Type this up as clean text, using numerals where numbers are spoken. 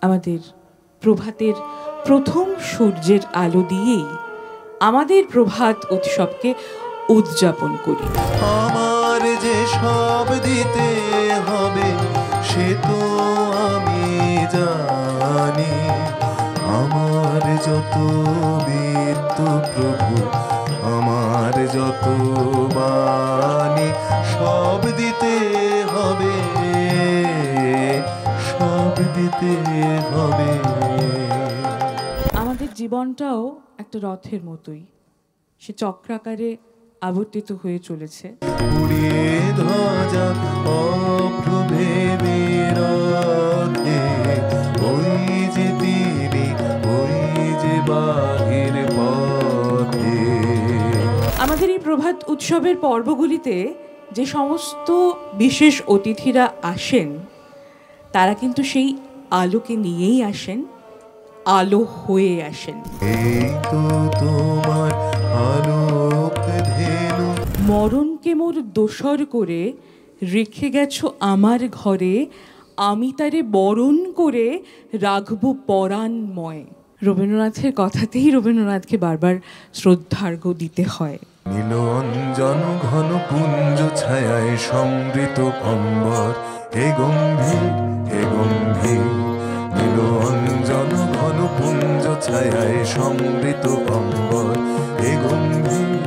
আমাদের প্রভাতের প্রথম সূর্যের আলো দিয়েই আমাদের প্রভাত উৎসবকে উদযাপন করি। আমার যে সব দিতে হবে সে তো আমি জানি, আমার যত বিত্ত প্রভু, আমার যত বাণী, সব দিতে হবে, সব দিতে হবে। আমাদের জীবনটাও একটা রথের মতোই, সে চক্রাকারে আবর্তিত হয়ে চলেছে। উড়িয়ে ধ্বজা অপ্রভেদের রথে, ওই যে তিনি, ওই যে বাহির পথে। আমাদের এই প্রভাত উৎসবের পর্বগুলিতে যে সমস্ত বিশেষ অতিথিরা আসেন তারা কিন্তু সেই আলোকে নিয়েই আসেন, আলো হয়ে আসেন। এই তো তোমার আলোক ধেনু, মরণকে মোর দোসর করে রেখে গেছো আমার ঘরে, আমি তারে বরণ করে রাখবো পরাণময়। রবীন্দ্রনাথের কথাতেই রবীন্দ্রনাথকে বারবার শ্রদ্ধার্ঘ্য দিতে হয়। নীল অঞ্জন ঘন পুঞ্জ ছায়ায় সমৃত অম্বর, হে গম্ভীর, হে গম্ভীর। নীল অঞ্জন ঘন পুঞ্জ ছায়ায় সমৃত অম্বর, হে গম্ভীর,